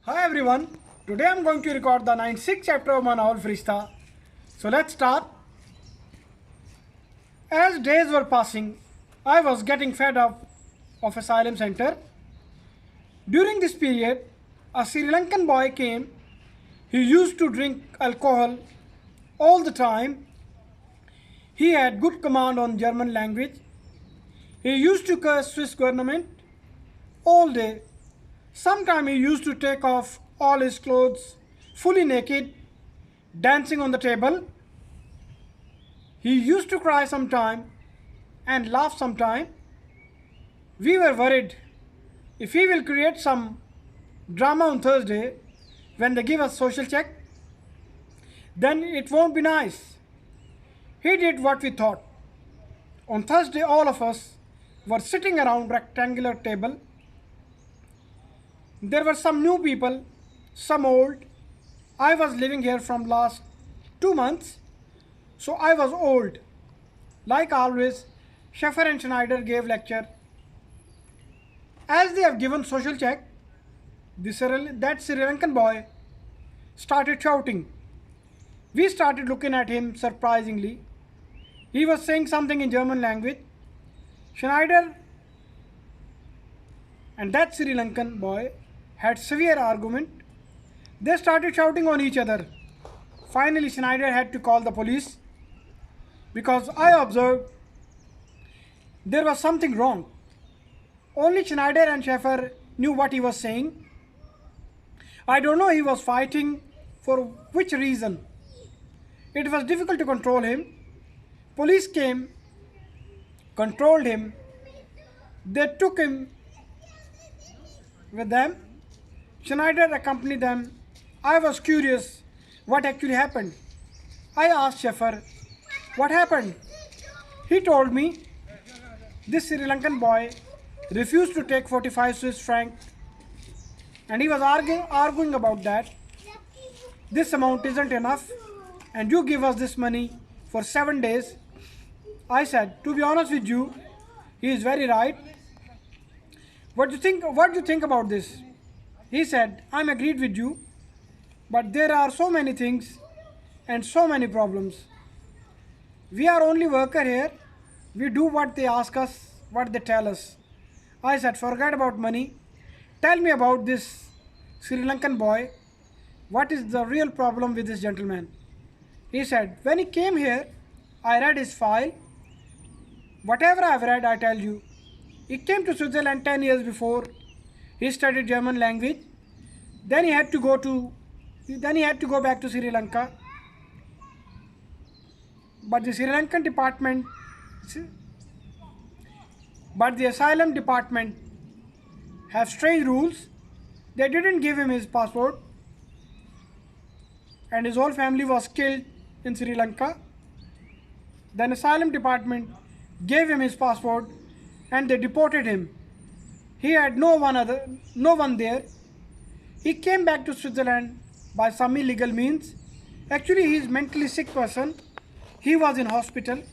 Hi everyone, today I'm going to record the 96th chapter of my novel Farishta. So let's start. As days were passing, I was getting fed up of asylum center. During this period, a Sri Lankan boy came. He used to drink alcohol all the time. He had good command on German language. He used to curse Swiss government all day. Sometimes he used to take off all his clothes fully naked, dancing on the table. He used to cry sometime and laugh sometime. We were worried if he will create some drama on Thursday when they give us social check, then it won't be nice. He did what we thought. On Thursday all of us were sitting around rectangular table. There were some new people, some old. I was living here from last 2 months, so I was old. Like always, Schaffer and Schneider gave lecture. As they have given social check, that Sri Lankan boy started shouting. We started looking at him surprisingly. He was saying something in German language. Schneider and that Sri Lankan boy had severe argument. They started shouting on each other. Finally, Schneider had to call the police because I observed there was something wrong. Only Schneider and Schaffer knew what he was saying. I don't know he was fighting for which reason. It was difficult to control him. Police came, controlled him. They took him with them. Schneider accompanied them. I was curious what actually happened. I asked Schaffer, what happened? He told me this Sri Lankan boy refused to take 45 Swiss francs and he was arguing about that. This amount isn't enough and you give us this money for 7 days. I said, to be honest with you, he is very right. What do you think about this? He said, I'm agreed with you, but there are so many things and so many problems. We are only worker here. We do what they ask us, what they tell us. I said, forget about money. Tell me about this Sri Lankan boy. What is the real problem with this gentleman? He said, when he came here, I read his file. Whatever I've read, I tell you. He came to Switzerland 10 years before. He studied German language. Then he had to go back to Sri Lanka. But the Sri Lankan department, but the asylum department have strange rules. They didn't give him his passport and his whole family was killed in Sri Lanka. Then asylum department gave him his passport and they deported him. He had no one there. He came back to Switzerland by some illegal means. Actually, he is mentally sick person. He was in hospital.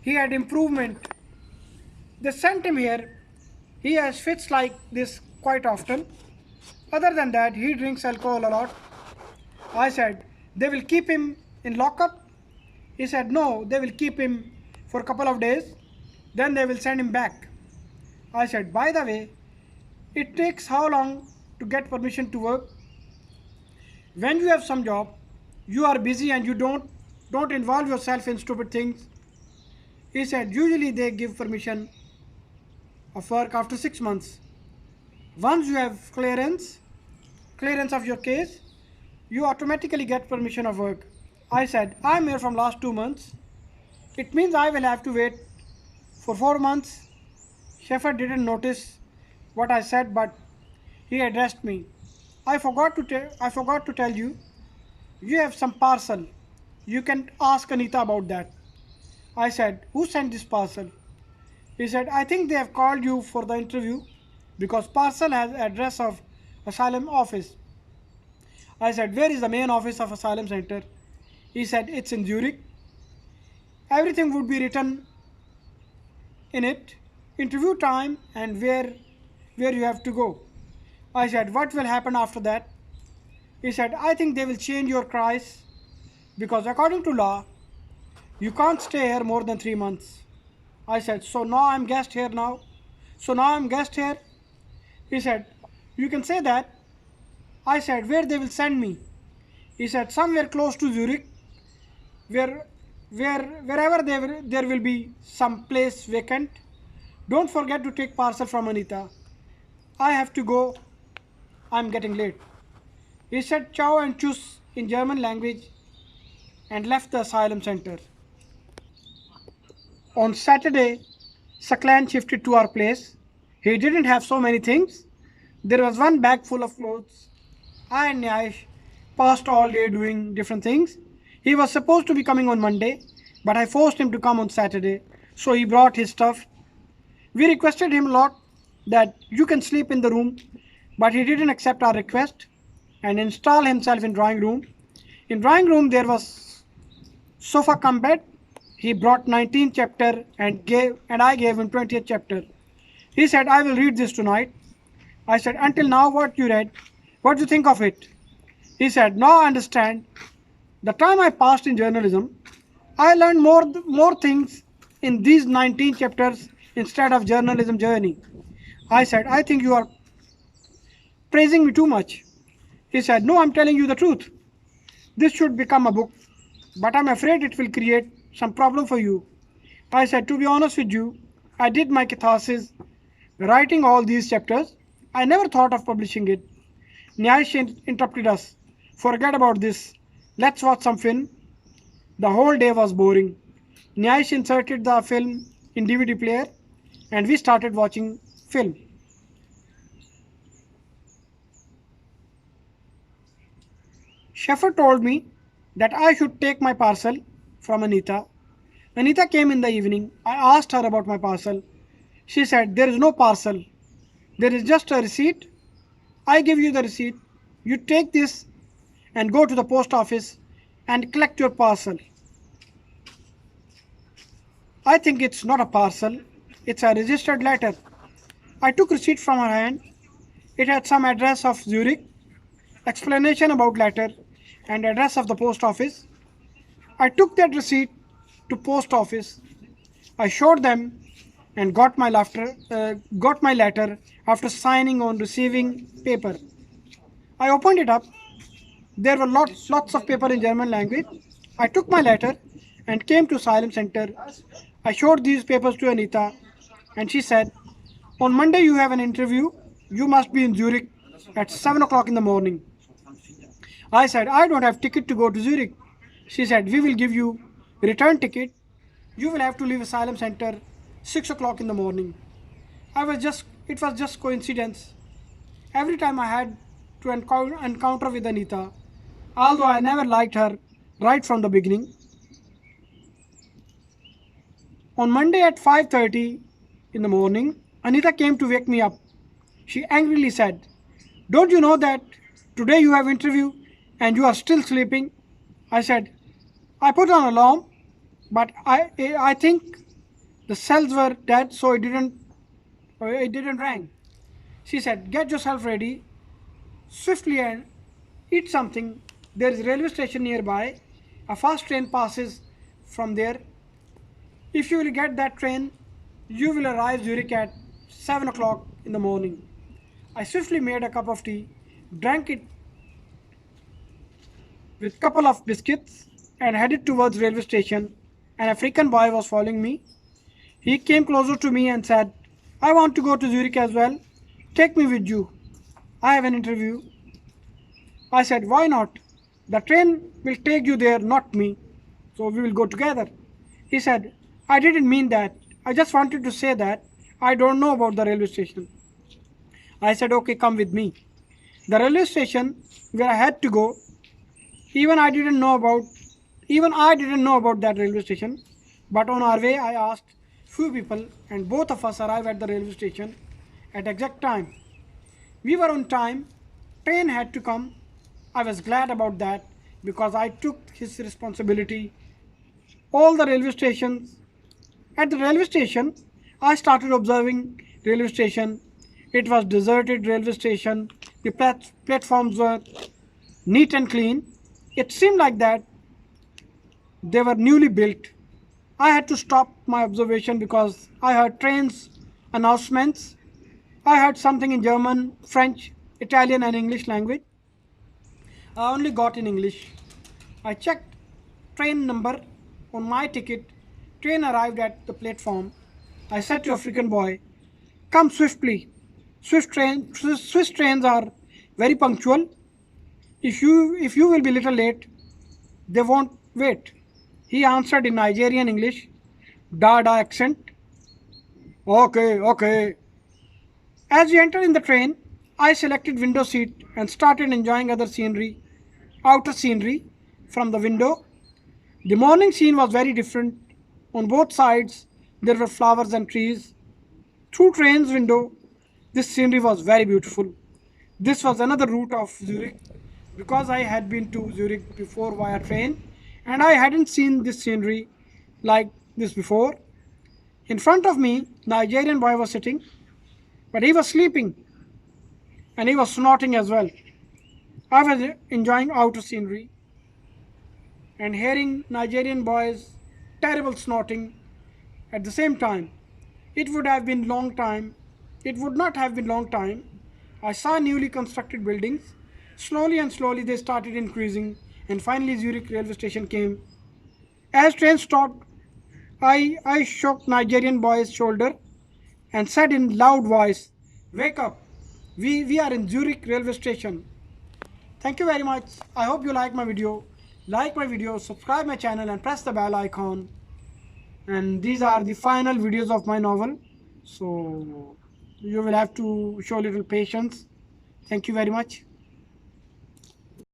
He had improvement. They sent him here. He has fits like this quite often. Other than that, he drinks alcohol a lot. I said, they will keep him in lockup. He said, no, they will keep him for a couple of days. Then they will send him back. I said, by the way, it takes how long to get permission to work? When you have some job, you are busy and you don't involve yourself in stupid things. He said, usually they give permission of work after 6 months. Once you have clearance of your case, you automatically get permission of work. I said, I'm here from last 2 months. It means I will have to wait for 4 months. Schaffer didn't notice what I said, but he addressed me. I forgot to tell you, you have some parcel. You can ask Anita about that. I said, who sent this parcel? He said, I think they have called you for the interview because parcel has address of asylum office. I said, where is the main office of asylum center? He said, it's in Zurich. Everything would be written in it, interview time and where you have to go. I said, what will happen after that? He said, I think they will change your price because according to law, you can't stay here more than 3 months. I said, so now I'm guest here now. So now I'm guest here. He said, you can say that. I said, where they will send me? He said, somewhere close to Zurich, where, wherever there will be some place vacant. Don't forget to take parcel from Anita. I have to go. I'm getting late. He said ciao and tschüss in German language and left the asylum center. On Saturday, Saklan shifted to our place. He didn't have so many things. There was one bag full of clothes. I and Nyash passed all day doing different things. He was supposed to be coming on Monday, but I forced him to come on Saturday, so he brought his stuff. We requested him a lot that you can sleep in the room, but he didn't accept our request and install himself in drawing room. In drawing room there was sofa cum bed. He brought 19th chapter and I gave him 20th chapter. He said, I will read this tonight. I said, until now what you read, what do you think of it? He said, now I understand. The time I passed in journalism, I learned more things in these 19 chapters instead of journalism journey. I said, I think you are praising me too much. He said, no, I'm telling you the truth. This should become a book, but I'm afraid it will create some problem for you. I said, to be honest with you, I did my catharsis writing all these chapters. I never thought of publishing it. Nyash interrupted us. Forget about this. Let's watch some film. The whole day was boring. Nyash inserted the film in DVD player and we started watching film. Sheffer told me that I should take my parcel from Anita. Anita came in the evening. I asked her about my parcel. She said, there is no parcel. There is just a receipt. I give you the receipt. You take this and go to the post office and collect your parcel. I think it's not a parcel. It's a registered letter. I took receipt from her hand. It had some address of Zurich, explanation about letter, and address of the post office. I took that receipt to post office. I showed them and got my letter after signing on receiving paper. I opened it up. There were lots of paper in German language. I took my letter and came to Asylum Center. I showed these papers to Anita and she said, on Monday you have an interview. You must be in Zurich at 7 o'clock in the morning. I said, I don't have ticket to go to Zurich. She said, we will give you return ticket. You will have to leave Asylum Center 6 o'clock in the morning. It was just coincidence. Every time I had to encounter with Anita, although I never liked her right from the beginning. On Monday at 5:30 in the morning, Anita came to wake me up. She angrily said, don't you know that today you have interview and you are still sleeping? I said, I put on alarm, but I think the cells were dead, so it didn't ring. She said, get yourself ready swiftly and eat something. There is a railway station nearby. A fast train passes from there. If you will get that train, you will arrive Zurich at 7 o'clock in the morning. I swiftly made a cup of tea, drank it with a couple of biscuits and headed towards railway station. An African boy was following me. He came closer to me and said, I want to go to Zurich as well. Take me with you. I have an interview. I said, why not? The train will take you there, not me. So we will go together. He said, I didn't mean that. I just wanted to say that I don't know about the railway station. I said, okay, come with me. The railway station where I had to go, even I didn't know about that railway station. But on our way, I asked few people and both of us arrived at the railway station at exact time. We were on time. Train had to come. I was glad about that because I took his responsibility. All the railway stations. At the railway station, I started observing railway station. It was deserted railway station. The platforms were neat and clean. It seemed like that they were newly built. I had to stop my observation because I heard trains announcements. I heard something in German, French, Italian, and English language. I only got in English. I checked train number on my ticket. Train arrived at the platform. I said to African boy, "Come swiftly. Swiss trains are very punctual. If you will be little late, they won't wait." He answered in Nigerian English, Dada accent. Okay, okay. As we entered in the train, I selected window seat and started enjoying outer scenery from the window. The morning scene was very different. On both sides, there were flowers and trees. Through train's window, this scenery was very beautiful. This was another route of Zurich because I had been to Zurich before via train and I hadn't seen this scenery like this before. In front of me, Nigerian boy was sitting, but he was sleeping and he was snorting as well. I was enjoying outer scenery and hearing Nigerian boys terrible snorting at the same time. It would have been long time. It would not have been long time. I saw newly constructed buildings. Slowly and slowly they started increasing and finally Zurich railway station came. As train stopped, I shook Nigerian boy's shoulder and said in loud voice, "Wake up, we are in Zurich railway station." Thank you very much. I hope you like my video. Like my video, subscribe my channel and press the bell icon. And these are the final videos of my novel. So you will have to show a little patience. Thank you very much.